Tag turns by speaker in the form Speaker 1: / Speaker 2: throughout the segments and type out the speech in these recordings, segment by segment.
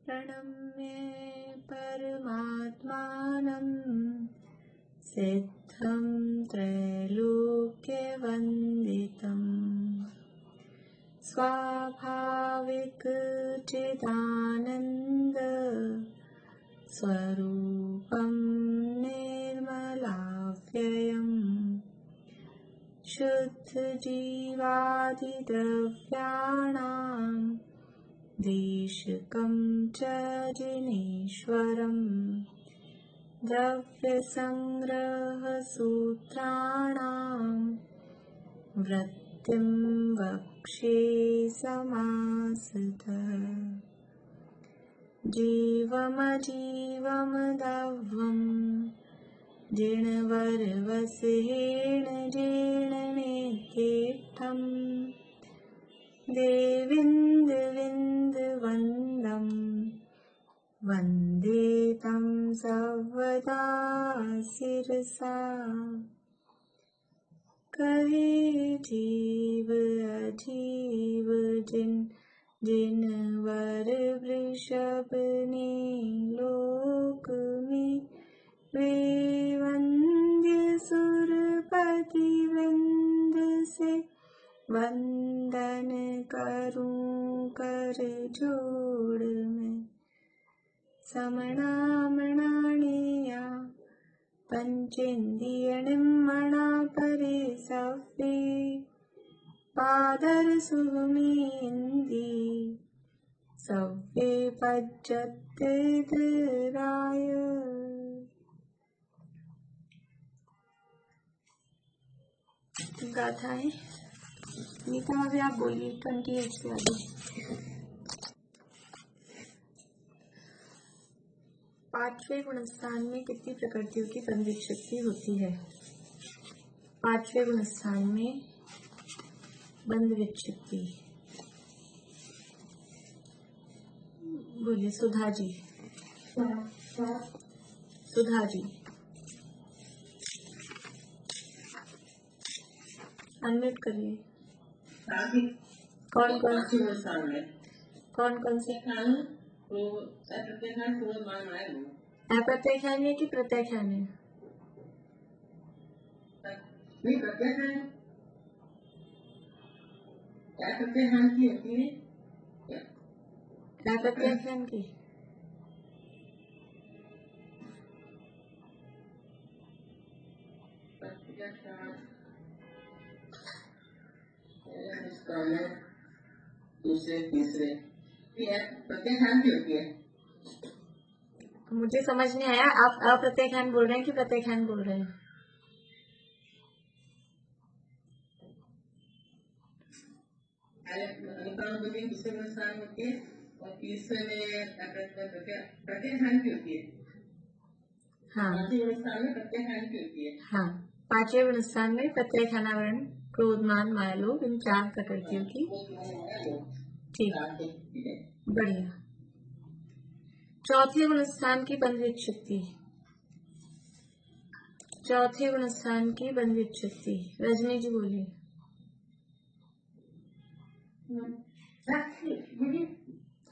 Speaker 1: प्रणम्य परमात्मानं सिद्धं त्रैलोक्यवन्दितं स्वाभाविक चिदानन्द स्वरूपं निर्मलाव्ययम् शुद्ध जीवादिद्रव्याणां देशकं च जिनेश्वरम् द्रव्यसंग्रहसूत्राणां वृत्तिं वक्ष्ये समासतः जीवमजीवमदव्यं जिणवरवसेन जीर्णनेत्येष्टम् देविन्दविन्दवन्दं वन्दे तं सर्वदा शिरसा कहे जीव अजीव जिनवर वृषभ ने लोक में वे वंद्य सुरपति वृंद से वंदन करूं कर जोड़ में समणामणाणिया पंचेन्द्रिय निम्मणा परे सव्वे पादर सुमेंदी सव्वे पज्जते धराय। गाथा है नीता, अभी आप बोलिए 28 से आगे। पांचवें गुणस्थान में कितनी प्रकृतियों की बंधित शक्ति होती है? पांचवें गुणस्थान में बंधित शक्ति, बोलिए सुधा जी। सुधा जी अनम्यूट करिए। कौन कौन सी अप्रत्यय है कि प्रत्यय है? अप्रत्यय की
Speaker 2: दूसरे तीसरे प्रत्याख्यान की होती है।
Speaker 1: मुझे समझ नहीं आया, आप अप्रत्याख्यान बोल रहे हैं कि प्रत्याख्यान बोल रहे हैं?
Speaker 2: दूसरे स्थान होती है और तीसरे में प्रत्याख्यान की होती है।
Speaker 1: हाँ,
Speaker 2: स्थान में प्रत्याख्यान की होती है।
Speaker 1: हाँ, पांचवें स्थान में प्रत्याख्यानावरण क्रोधमान मायालोभ इन 4 प्रकृतियों की। ठीक, बढ़िया। चौथे गुणस्थान की बंधित शक्ति, चौथे गुणस्थान की बंधित शक्ति रजनी जी बोलिए।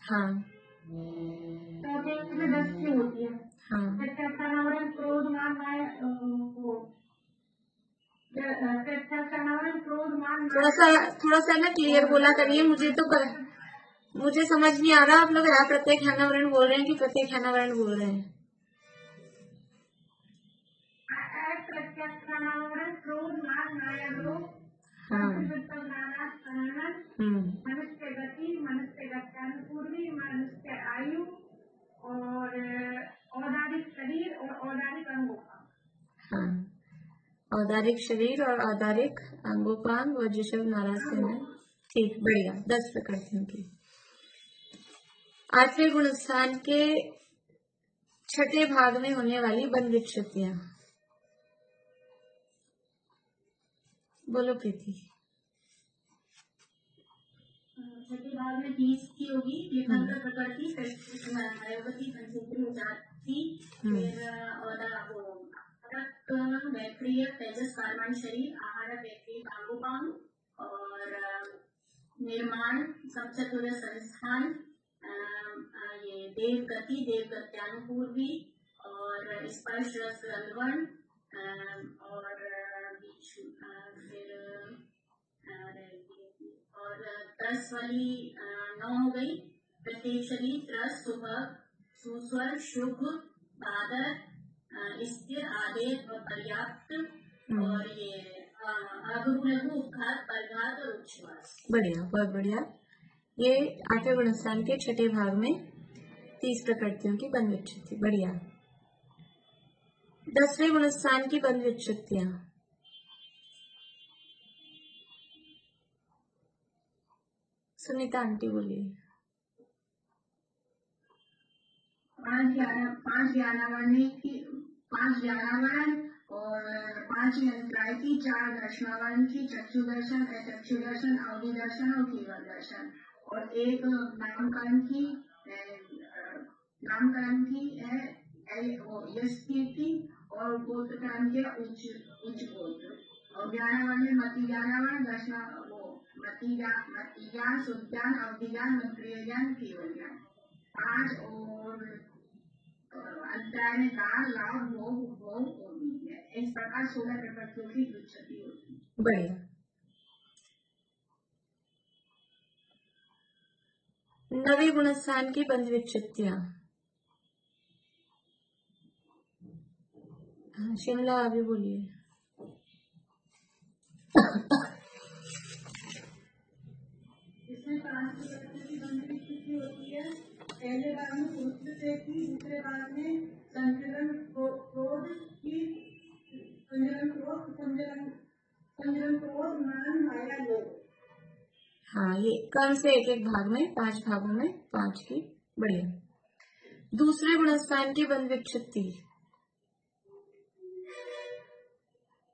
Speaker 1: हाँ,
Speaker 3: होती है।
Speaker 1: हाँ, थोड़ा सा ना क्लियर बोला करिए, मुझे समझ नहीं आ रहा। आप लोग अप्रत्याख्यानावरण बोल रहे हैं कि प्रत्याख्यानावरण बोल रहे हैं? हाँ,
Speaker 3: मनुष्य गति, मनुष्य पूर्वी, मनुष्य आयु और औदारिक शरीर और औदारिक अंगों का।
Speaker 1: हाँ, औदारिक शरीर और औदारिक अंगोपांग व जिशव नाराज। ठीक, बढ़िया। 10 प्रकृतियों की। आठवें गुणस्थान के छठे भाग में होने वाली बंधित शक्तियां, बोलो प्रीति।
Speaker 3: छठे भाग में 20 की होगी। लेखांतर प्रकृति, पंचेंद्रिय जाति, मैत्रीय तेजस कार्बन शरीर, आहार व्यक्ति अंगोपांग और निर्माण सब चतुर्थ संस्थान, ये
Speaker 1: देवगति देवगत्यानुपूर्वी और स्पर्श रस रलवण और बीच फिर और त्रस वाली 9 हो गई। प्रत्यक्षरी त्रस सुभग सुस्वर शुभ बादर स्थिर आदेश व पर्याप्त और ये अघु लघु उपघात परघात और उच्छ्वास। बढ़िया, बहुत बढ़िया। ये 8वें गुणस्थान के 6ठे भाग में 30 प्रकृतियों की बंध विच्छित्ति। बढ़िया। 10वें गुणस्थान की बंध विच्छित्तियां। सुनीता आंटी बोलिए।
Speaker 3: 5 ज्ञानावरण और 5 अंतराय की, 4 दर्शनावरण की, चक्षु दर्शन, अचक्षु दर्शन, अवधि दर्शन और केवल दर्शन, और 1 नामकरण की है यश कीर्ति और गोत्रकरण के उच्च गोत्र, और ज्ञानावरण में मति ज्ञानावरण, दर्शन मति ज्ञान, शुद्ध ज्ञान, अवधि ज्ञान, मंत्रीय ज्ञान, केवल ज्ञान। 5 और अंतराय में काल, लाभ, भोग, उपभोग और विजय। इस प्रकार 16 प्रकृतियों की विच्छित्ति होती है।
Speaker 1: बढ़िया। 9वें गुणस्थान की बंध विच्छित्तियां। शिमला अभी बोलिए।
Speaker 3: इसमें 5 प्रकृतियों की बंध विच्छित्ति होती है। पहले भाग में पुरुष से की, दूसरे भाग में संचलन क्रोध की, संचलन क्रोध मान माया लोभ।
Speaker 1: हाँ, ये कम से एक भाग में 5 भागों में 5 की। बढ़िया। दूसरे गुणस्थान की बंध विच्छित्ति।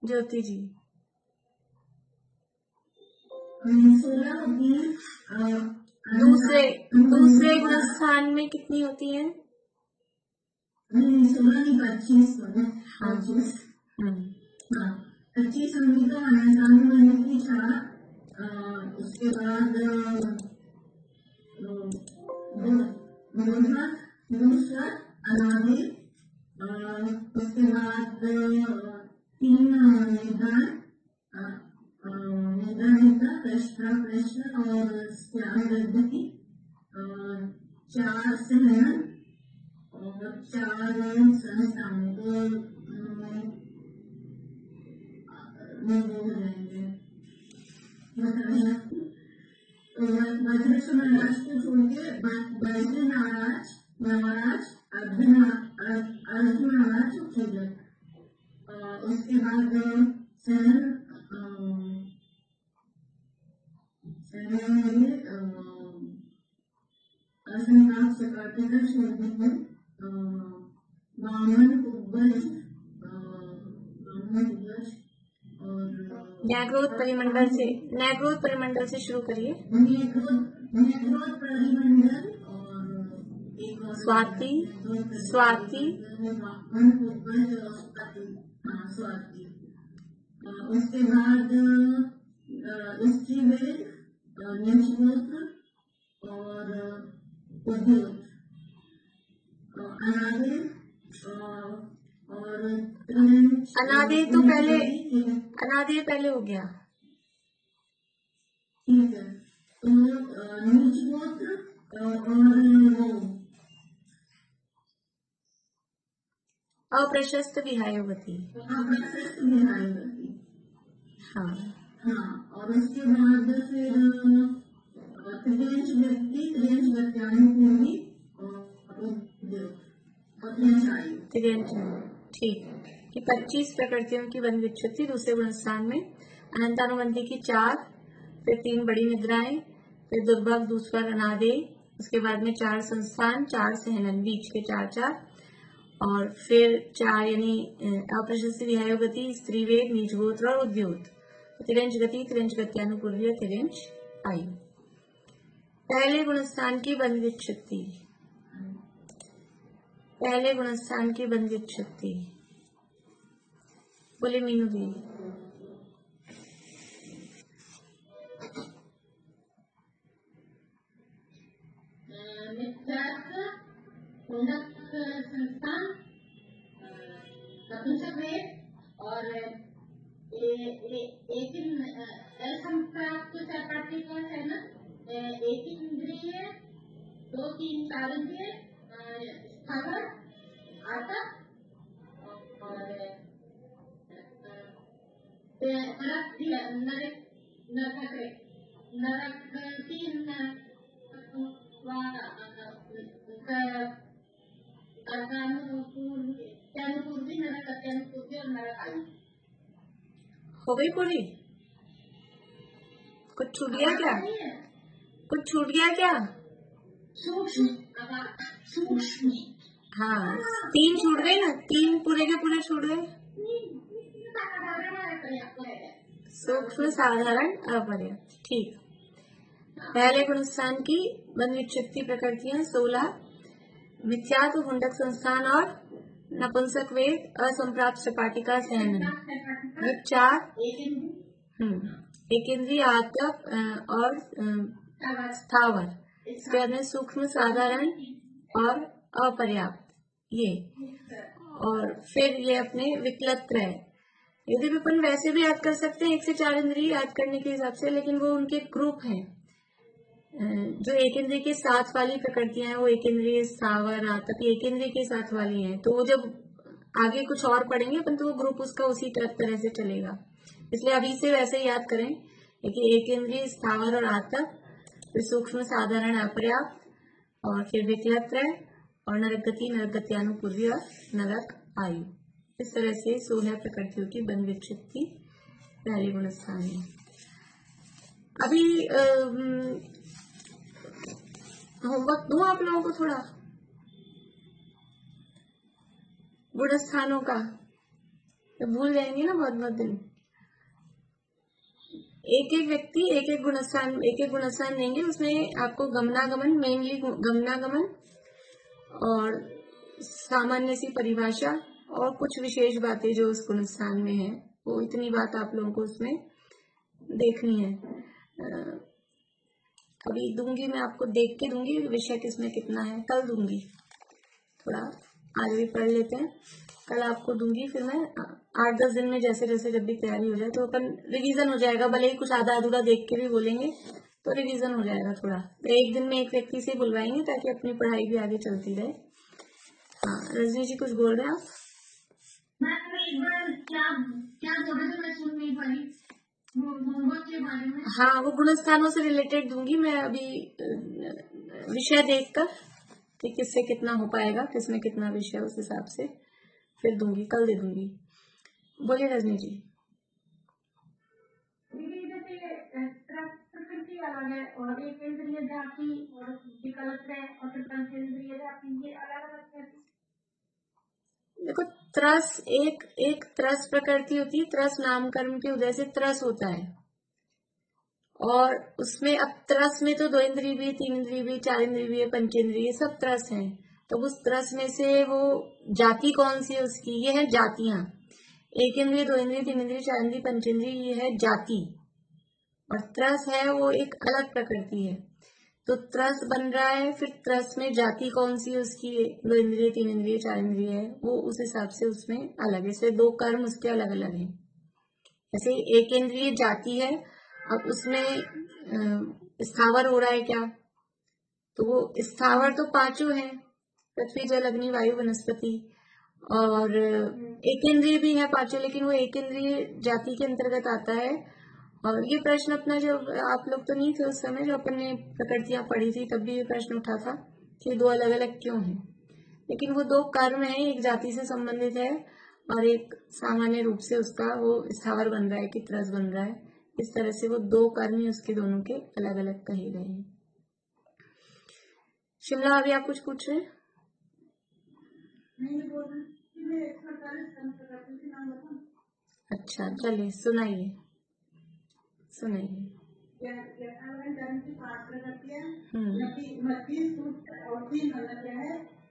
Speaker 1: ज्योति जी।
Speaker 2: 16 होती है।
Speaker 1: दूसरे गुणस्थान में कितनी होती है?
Speaker 2: 16 नहीं, 25 होगा।
Speaker 1: हाँ।
Speaker 2: 25 होगी तो अनंतानुबंध की 4, उसके बाद दूसरा अनादि, उसके बाद 3 निदान प्रश्न और त्याग की, 4 सहन और 4 संस्थान को हो जाएंगे। वज्रेश्वर महाराज को छोड़ के वज्र महाराज अर्जुन महाराज उठेगा। उसके बाद सहन असंताप सकाटिका छोड़ वामन कुब्बज और
Speaker 1: न्यायक्रोध परिमंडल से शुरू करिए।
Speaker 2: न्यायक्रोध परिमंडल और एक
Speaker 1: स्वाति
Speaker 2: स्वाति। उसके बाद स्त्रीवेद, नीचगोत्र और उद्योग, अनादि और
Speaker 1: अनादि पहले हो गया।
Speaker 2: ठीक है, तो नीचगोत्र और
Speaker 1: अप्रशस्त विहायोगति। हाँ
Speaker 2: हाँ, और उसके बाद फिर त्रिदेश व्यक्ति
Speaker 1: ठीक कि 25 प्रकृतियों की बंध विच्छित्ति। दूसरे गुणस्थान में अनंतानुबंधी की 4, फिर 3 बड़ी निद्राएं, फिर दुर्भग, दूसरा अनादे, उसके बाद में 4 संस्थान, 4 सहनन, बीच के 4 और फिर 4 यानी अप्रशस्त विहायोगति, स्त्रीवेद, नीचगोत्र और उद्योग, तिरंज गति, तिरंज गत्यानुपूर्वी, तिरंज आयु। पहले गुणस्थान की बंध विच्छित्ति। पहले गुणस्थान की बंध विच्छित्ति बोले मीनू दी।
Speaker 3: उन्नत संस्थान, नपुंसक वेद और एक असंप्राप्त सपाटी का है ना, एक इंद्रिय, 2 3 4 इंद्रिय, स्थावर, आतक और
Speaker 1: हो गई पूरी? कुछ छूट गया क्या? कुछ छूट गया क्या?
Speaker 3: सूक्ष्म
Speaker 1: हाँ, 3 छूट गए ना, 3 पूरे के पूरे छूट गए। सूक्ष्म, साधारण, अपर्याप्त। ठीक। पहले गुणस्थान की बंद विक्षिप्ति प्रकृतियां 16, मिथ्यात्व, हुंडक संस्थान और नपुंसक वेद, असंप्राप्त सपाटिका सहन, ये 4। एक इंद्रिय, आतप और स्थावर। इसके बाद में सूक्ष्म, साधारण और अपर्याप्त, ये। और फिर ये अपने विकलत त्रय। यदि अपन वैसे भी याद कर सकते हैं 1 से 4 इंद्रिय याद करने के हिसाब से, लेकिन वो उनके ग्रुप हैं। जो एक इंद्रिय के साथ वाली प्रकृतियां हैं वो एक इंद्रिय, स्थावर, आतप, एक इंद्रिय के साथ वाली हैं। तो वो जब आगे कुछ और पढ़ेंगे अपन तो वो ग्रुप उसका उसी तरह से चलेगा। इसलिए अभी से वैसे ही याद करें कि एक इंद्रिय, स्थावर और आतप, फिर सूक्ष्म, साधारण, अपर्याप्त, और फिर विकलत त्रय, और नरक गति, नरक गत्यानुपूर्वी और नरक आयु। इस तरह से 16 प्रकृतियों की बंद विक्षिप्ति पहले गुणस्थान है। अभी होमवर्क दूं आप लोगों को थोड़ा गुणस्थानों का, तो भूल जाएंगे ना बहुत दिन। एक व्यक्ति एक गुणस्थान देंगे, उसमें आपको गमनागमन, मेनली गमनागमन और सामान्य सी परिभाषा और कुछ विशेष बातें जो उस गुणस्थान में है, वो इतनी बात आप लोगों को उसमें देखनी है। अभी दूंगी मैं आपको, देख के दूंगी विषय किसमें कितना है, कल दूंगी। थोड़ा आज भी पढ़ लेते हैं, कल आपको दूंगी। फिर मैं 8-10 दिन में जैसे जब भी तैयारी हो जाए तो अपन रिवीजन हो जाएगा। भले ही कुछ आधा अधूरा देख के भी बोलेंगे तो रिवीजन हो जाएगा थोड़ा। तो एक दिन में एक व्यक्ति से बुलवाएंगे ताकि अपनी पढ़ाई भी आगे चलती रहे। हाँ, रजनी जी कुछ बोल रहे हैं आप?
Speaker 3: मैं सुन नहीं पाई होमवर्क के बारे में।
Speaker 1: हाँ, वो गुणस्थानों से रिलेटेड दूंगी मैं अभी, विषय देखकर कि किससे कितना हो पाएगा, किसमें कितना विषय, उस हिसाब से फिर दूंगी, कल दे दूंगी। बोलिए रजनी जी।
Speaker 3: प्रकृति अलग है और एक इंद्रिय जाति और विकल्प है और फिर पंचेंद्रिय जाति, ये अलग अलग कैसे?
Speaker 1: देखो, त्रस एक त्रस प्रकृति होती है। त्रस नामकरण के उदय से त्रस होता है, और उसमें अब त्रस में तो 2 इंद्रिय भी, 3 इंद्रिय भी, 4 इंद्रिय भी, पंचेंद्रिय, सब त्रस हैं। तो उस त्रस में से वो जाति कौन सी है उसकी, ये है जातियां। 1 इंद्रिय, 2 इंद्रिय, 3 इंद्रिय, 4 इंद्रिय, पंचेंद्रिय, ये है जाति। और त्रस है वो एक अलग प्रकृति है। तो त्रस बन रहा है, फिर त्रस में जाति कौन सी है उसकी, 2 इंद्रिय, 3 इंद्रिय, 4 इंद्रिय है, वो उस हिसाब से उसमें अलग है। इसलिए 2 कर्म उसके अलग अलग हैं। जैसे 1 इंद्रिय जाति है, अब उसमें स्थावर हो रहा है क्या, तो वो स्थावर तो 5 हैं, पृथ्वी, जल, अग्नि, वायु, वनस्पति। और 1 इंद्रिय भी है 5, लेकिन वो 1 इंद्रिय जाति के अंतर्गत आता है। और ये प्रश्न अपना, जो आप लोग तो नहीं थे उस समय, जो अपन ने प्रकृतियां पढ़ी थी तब भी ये प्रश्न उठा था कि 2 अलग अलग क्यों हैं। लेकिन वो 2 कर्म हैं, एक जाति से संबंधित है और एक सामान्य रूप से उसका वो स्थावर बन रहा है कि त्रस बन रहा है। इस तरह से वो 2 कर्म ही उसके दोनों के अलग अलग कहे गए हैं। शिमला, अभी आप कुछ पूछ रहे हैं? अच्छा, चलिए सुनाइए।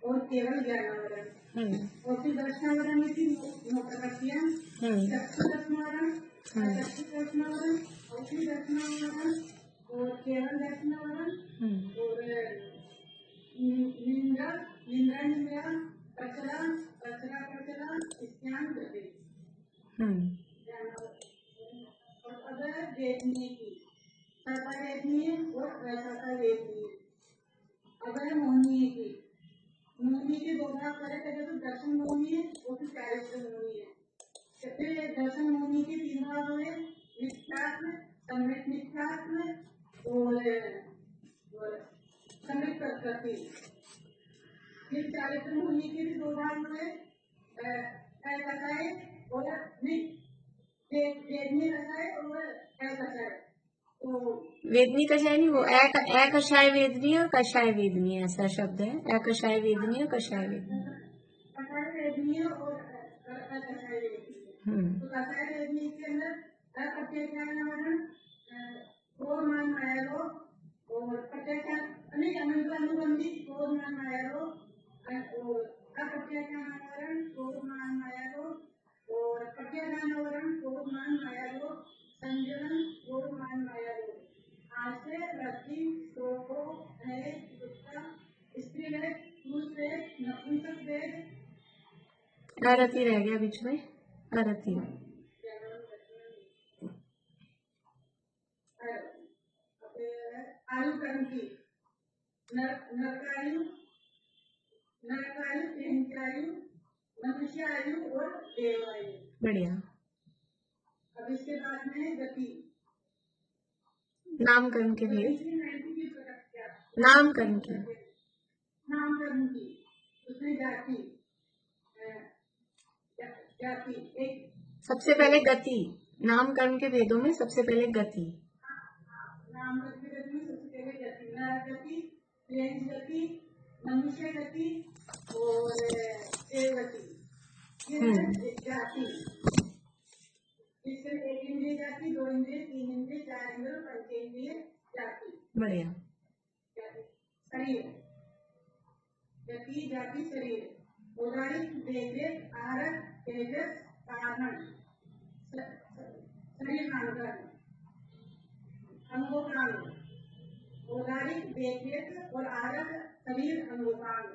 Speaker 3: और केवल ज्ञानावरण, और फिर दर्शनावरण में भी 9 प्रकृतियां, दर्शनावरण, दर्शनावरण, और फिर दर्शनावरण, और केवल दर्शनावरण, और लिंग, निंद्रा निंद्रा कचरा कचरा कचरा स्त्यान गति। और अगर वेदनीय की सता वेदनीय और असता वेदनीय। अगर मोहनीय की मोहनीय के दो भाग करे थे तो दर्शन मोहनीय और फिर चारित्र मोहनीय। फिर दर्शन मोहनीय के तीन भाग हुए मिथ्यात्म सम्यक मिथ्यात्म और सम्यक प्रकृति। फिर चारित्र मोहनीय के भी दो भाग हुए कसाय और वेदनीय कसाय और कसाय।
Speaker 1: वेदनी कषाय नहीं, वो कषाय वेदनी और कषाय वेदनी ऐसा शब्द है। कषाय वेदनी और कषाय वेदनी।
Speaker 3: कषाय वेदनी और कषाय वेदनी। तो कषाय वेदनी के अंदर प्रत्यक्षानुवरण क्रोध मान माया रोग और अनुबंधी क्रोध मान माया रोग और अप्रत्यक्षानुवरण क्रोध मान माया रोग और प्रत्यक्षानुवरण क्रोध मान माया रोग संजलन क्रोध मान माया रोग। आश्रय रति शोको है गुस्सा स्त्री है पुरुष है नपुंसक है।
Speaker 1: आरती रह गया बीच में। आरती
Speaker 3: आयु कर्म की नरकायु प्रेमचायु मनुष्यायु और देवायु।
Speaker 1: बढ़िया।
Speaker 3: अब इसके बाद में गति
Speaker 1: नामकरण के भेद। नामकरण की
Speaker 3: नामकरण की उसमें जाति जाति एक
Speaker 1: सबसे पहले गति। नामकरण के भेदों में सबसे पहले गति।
Speaker 3: नामकरण की गति में सबसे पहले गति नर गति प्रेम गति मनुष्य गति और देव गति। ये जाति इसमें एक इंद्रिय जाति दो इंद्रिय तीन इंद्रिय चार इंद्रिय पंचेंद्रिय जाति।
Speaker 1: बढ़िया।
Speaker 3: शरीर गति जाति शरीर औदारिक देखरेख आहार तेजस कारण शरीर नामकरण अंगोपांग औदारिक देखरेख और आहार शरीर अंगोपांग।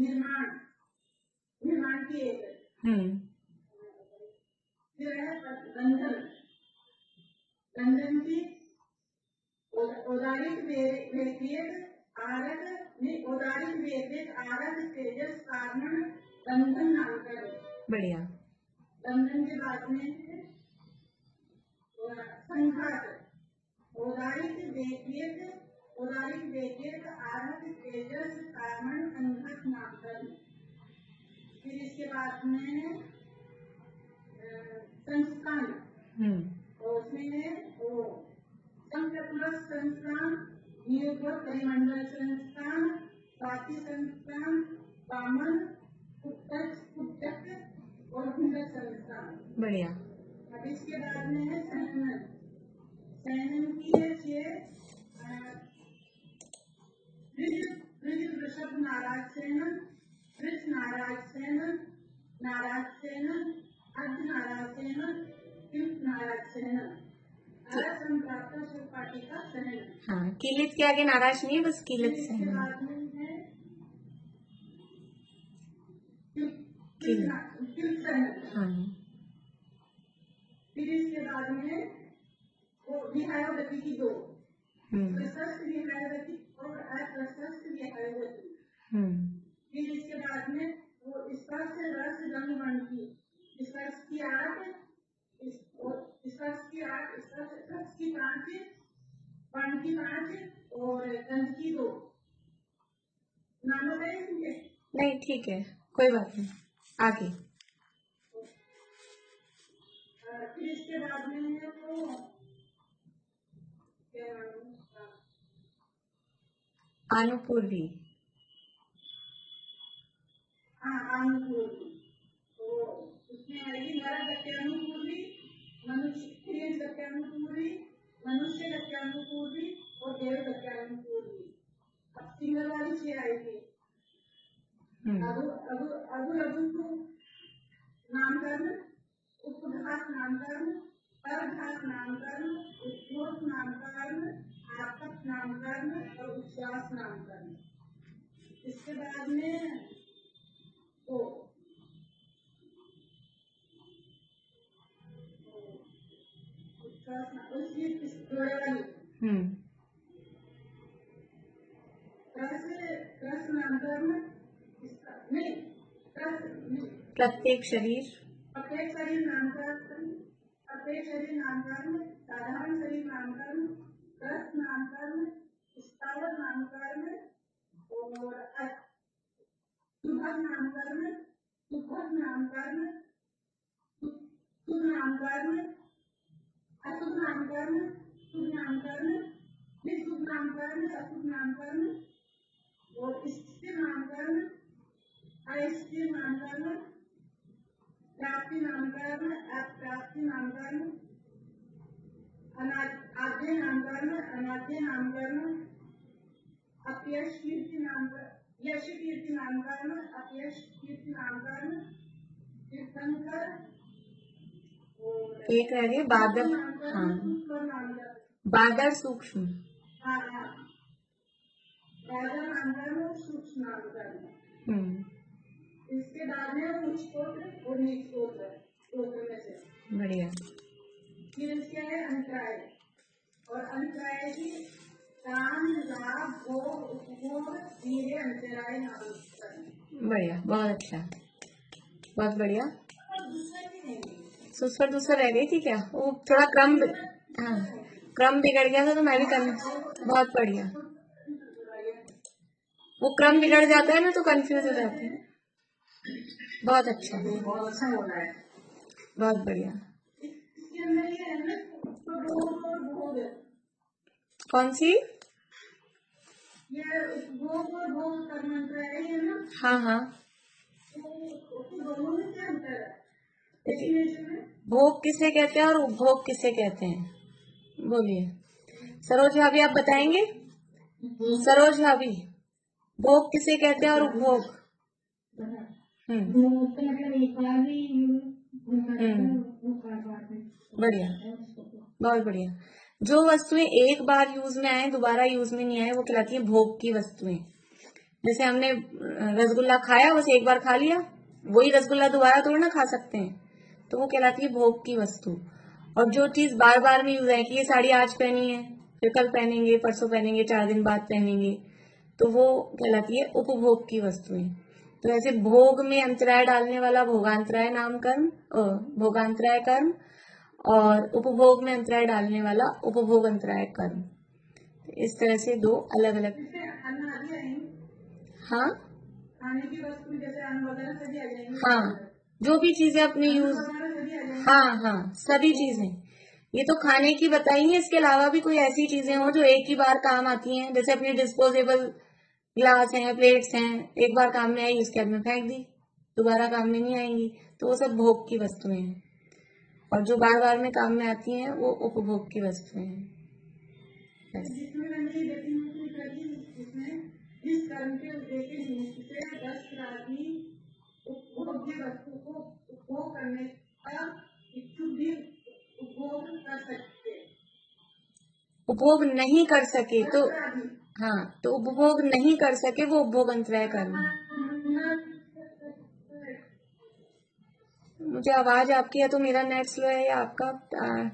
Speaker 3: निर्माण निर्माण की एक बंधन बंधन की औदारिक देखरेख आरक औदारिक देखरेख आरक तेजस कारण बंधन नामकरण।
Speaker 1: बढ़िया।
Speaker 3: बंधन के बाद में संघात औदारिक देखरेख आरक तेजस कारण संघात नामकरण। फिर इसके बाद में संस्थान और उसमें वो संप्रप्लस संस्थान नियोग परिमंडल संस्थान स्वाति संस्थान वामन कुटक और भूंडक संस्थान।
Speaker 1: बढ़िया।
Speaker 3: अब इसके बाद में है सैनन की है वृषभ नाराज सेनन वृष नाराज सेनन नाराज सेनन अर्ध नाराज सेनन किल्त नाराज सेनन असंप्राप्त सुपाटी का सेनन।
Speaker 1: हाँ, किलित के आगे नाराज नहीं है, बस किलित से
Speaker 3: इसके बाद में है किल्त सेनन।
Speaker 1: हाँ।
Speaker 3: फिर इसके बाद में वो विहाय गति की दो प्रशस्त विहाय गति और अप्रशस्त विहाय गति। फिर इसके बाद में वो स्पर्श रस रंग वर्ण की स्पर्श की 8 स्पर्श की 8 स्पर्श की 5 वर्ण की 5 और गंध की 2। नाम बताइए।
Speaker 1: नहीं, ठीक है, कोई बात नहीं, आगे।
Speaker 3: फिर इसके बाद में है तो क्या
Speaker 1: अनुपूर्वी।
Speaker 3: हाँ अनुपूर्वी तो उसमें आएगी नर गत्यानुपूर्वी मनुष्य गत्यानुपूर्वी मनुष्य गत्यानुपूर्वी और देव गत्यानुपूर्वी। अब सिंगल वाली से आएगी अधु नामकरण उपघात नामकरण परघात नामकरण उत्पोष नामकरण आत्मक नामकरण उद्गास नामकरण। इसके बाद में ओ उसकी जोड़े वाली रस नामकरण नहीं
Speaker 1: प्रत्येक शरीर
Speaker 3: प्रत्येक शरीर नामकरण, प्रत्येक शरीर नामकरण, साधारण शरीर नामकरण, रस नामकरण, स्थावर नामकरण और सुभग नामकरण, सुभग नामकरण, शुभ नामकरण, अशुभ नामकरण, शुभ नामकरण, निशुभ नामकरण, अशुभ नामकरण और स्थिर नामकरण, अस्थिर नामकरण, प्राप्ति नामकरण, अप्राप्ति नामकरण, आद्य नामकरण, अनाद्य नामकरण, अपयश कीर्ति नामकरण, यश कीर्ति नामकरण, अपयश कीर्ति नामकरण, तीर्थंकर
Speaker 1: एक रह गए बादर। हाँ, बादर सूक्ष्म।
Speaker 3: बादर नामकरण, सूक्ष्म नामकरण। इसके बाद में उच्च स्तोत्र और नीच स्तोत्र, स्तोत्र में से
Speaker 1: बढ़िया।
Speaker 3: फिर इसके है अंतराय, और अंतराय की काम, लाभ, भोग, उपभोग, धीरे अंतराय नामकरण।
Speaker 1: बढ़िया, बहुत अच्छा, बहुत बढ़िया। सुस्वर दूसरा रह गई थी क्या? वो थोड़ा क्रम, हाँ क्रम बिगड़ गया था तो मैं भी बहुत बढ़िया। वो क्रम बिगड़ जाता है ना तो कंफ्यूज हो जाते हैं। बहुत अच्छा,
Speaker 3: बहुत अच्छा हो रहा है,
Speaker 1: बहुत बढ़िया।
Speaker 3: इसके अंदर ये है ना भोग,
Speaker 1: कौन सी?
Speaker 3: ये उपभोग और भोग का मंत्र है ना।
Speaker 1: हाँ हाँ,
Speaker 3: तो दोनों में क्या अंतर है?
Speaker 1: भोग किसे कहते हैं और उपभोग किसे कहते हैं? बोलिए सरोज भाभी, आप बताएंगे? सरोज भाभी, भोग किसे कहते हैं और उपभोग? बढ़िया, बहुत बढ़िया। जो वस्तुएं एक बार यूज में आए, दोबारा यूज में नहीं आए, वो कहलाती है भोग की वस्तुएं। जैसे हमने रसगुल्ला खाया, बस एक बार खा लिया, वही रसगुल्ला दोबारा थोड़ी ना खा सकते हैं, तो वो कहलाती है भोग की वस्तु। और जो चीज बार बार में यूज है कि ये साड़ी आज पहनी है, फिर कल पहनेंगे, परसों पहनेंगे, 4 दिन बाद पहनेंगे, तो वो कहलाती है उपभोग की वस्तुएं। तो ऐसे भोग में अंतराय डालने वाला भोगांतराय नाम कर्म, भोगांतराय कर्म, और उपभोग में अंतराय डालने वाला उपभोग अंतराय कर्म। इस तरह से दो अलग अलग। हाँ
Speaker 3: खाने की वस्तु जैसे अन्न वगैरह सभी आ जाएंगे।
Speaker 1: हाँ, जो भी चीजें अपने यूज, हाँ हाँ सभी चीजें, ये तो खाने की बताई है। इसके अलावा भी कोई ऐसी चीजें हो जो एक ही बार काम आती हैं, जैसे अपनी डिस्पोजेबल ग्लास हैं, प्लेट्स हैं, एक बार काम में आई, उसके बाद में फेंक दी, दोबारा काम में नहीं आएंगी, तो वो सब भोग की वस्तुएं हैं। और जो बार बार में काम में आती हैं वो उपभोग की वस्तुएं हैं।
Speaker 3: इस कर्म के उद्देश्य से वस्त्रादि उपभोग्य वस्तु को उपभोग करने का इच्छुक भी उपभोग कर सकते,
Speaker 1: उपभोग नहीं कर सके तो, हाँ तो उपभोग नहीं कर सके वो उपभोग अंतराय कर्म। मुझे आवाज आपकी, या तो मेरा नेट स्लो है या आपका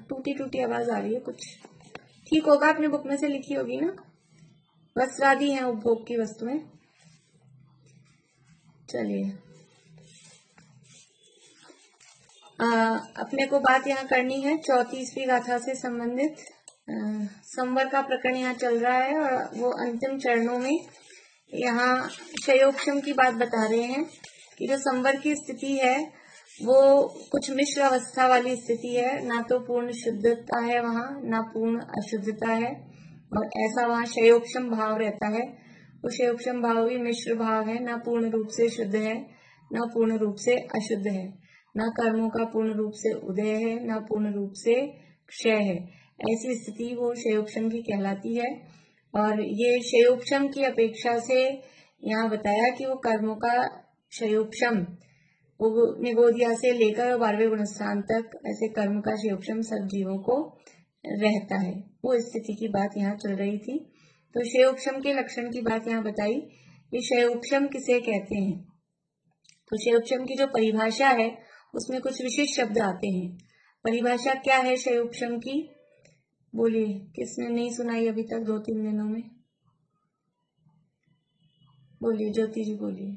Speaker 1: टूटी टूटी आवाज आ रही है कुछ। ठीक होगा, अपने बुक में से लिखी होगी ना। वस्त्रादि हैं उपभोग की वस्तुएं। चलिए, अपने को बात यहाँ करनी है 34वीं गाथा से संबंधित। संवर का प्रकरण यहाँ चल रहा है और वो अंतिम चरणों में यहाँ शयोक्षम की बात बता रहे हैं कि जो संवर की स्थिति है वो कुछ मिश्र अवस्था वाली स्थिति है, ना तो पूर्ण शुद्धता है वहाँ, ना पूर्ण अशुद्धता है, और ऐसा वहाँ शयोक्षम भाव रहता है। वो शयोक्षम भाव भी मिश्र भाव है, ना पूर्ण रूप से शुद्ध है, ना पूर्ण रूप से अशुद्ध है, ना कर्मों का पूर्ण रूप से उदय है, ना पूर्ण रूप से क्षय है। ऐसी स्थिति वो शयोक्षम की कहलाती है। और ये शयोक्षम की अपेक्षा से यहाँ बताया कि वो कर्मों का शयोक्षम, वो निगोदिया से लेकर 12वें गुणस्थान तक ऐसे कर्म का शयोक्षम सब जीवों को रहता है। वो स्थिति की बात यहाँ चल रही थी। तो क्षयोक्षम के लक्षण की बात यहाँ बताई। ये क्षयोक्षम किसे कहते हैं? तो क्षयोक्षम की जो परिभाषा है उसमें कुछ विशेष शब्द आते हैं। परिभाषा क्या है क्षयोक्षम की? बोलिए, किसने नहीं सुनाई अभी तक 2-3 दिनों में? बोलिए, ज्योति जी बोलिए।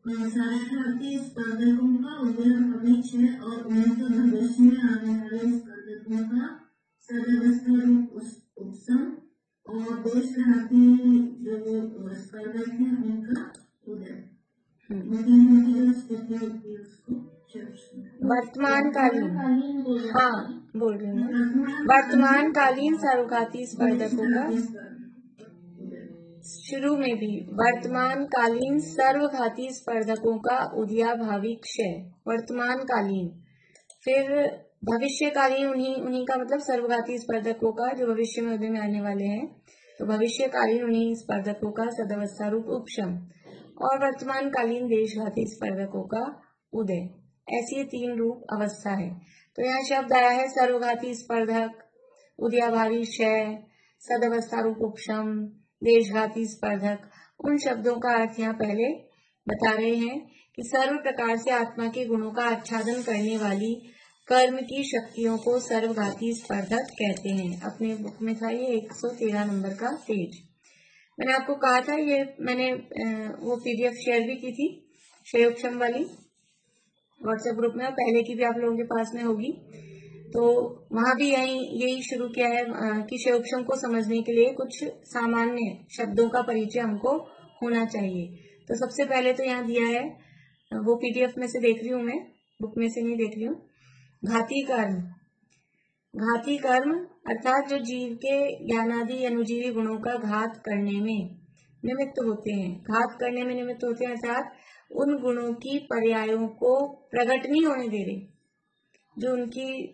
Speaker 4: सारार्थी स्पर्धकों का उदयभावी क्षय और उन्नत भविष्य में आने वाले स्पर्धकों का सदवस्था रूप उपशम और देशघाती जो स्पर्धक है उनका उदय।
Speaker 1: वर्तमानकालीन, हाँ बोल रही हूँ, वर्तमानकालीन सर्वघाती स्पर्धकों का, शुरू में भी वर्तमानकालीन सर्वघाती स्पर्धकों का उदयाभावी क्षय, वर्तमानकालीन। फिर भविष्यकालीन, उन्हीं का मतलब सर्वघाती स्पर्धकों का जो भविष्य में उदय में आने वाले हैं, तो भविष्यकालीन उन्हीं स्पर्धकों का सदवस्था रूप उपशम और वर्तमानकालीन देशघाती स्पर्धकों का उदय। ऐसी 3 रूप अवस्था है। तो यहाँ शब्द आया है सर्वघाती स्पर्धक, उदयाभावी क्षय, सदवस्था रूप उपशम, देशघाती स्पर्धक। उन शब्दों का अर्थ यहाँ पहले बता रहे हैं कि सर्व प्रकार से आत्मा के गुणों का आच्छादन करने वाली कर्म की शक्तियों को सर्वघाती स्पर्धक कहते हैं। अपने बुक में था ये 113 नंबर का पेज। मैंने आपको कहा था, ये मैंने वो पीडीएफ शेयर भी की थी क्षयोक्षम वाली व्हाट्सएप ग्रुप में, और पहले की भी आप लोगों के पास में होगी। तो वहां भी यही शुरू किया है कि क्षयोक्षम को समझने के लिए कुछ सामान्य शब्दों का परिचय हमको होना चाहिए। तो सबसे पहले तो यहाँ दिया है, वो पीडीएफ में से देख रही हूँ मैं, बुक में से नहीं देख रही हूँ। घाती कर्म, घाती कर्म अर्थात जो जीव के ज्ञानादि अनुजीवी गुणों का घात करने में निमित्त होते हैं, घात करने में निमित्त होते हैं, अर्थात उन गुणों की पर्यायों को प्रकट नहीं होने दे रहे, जो उनकी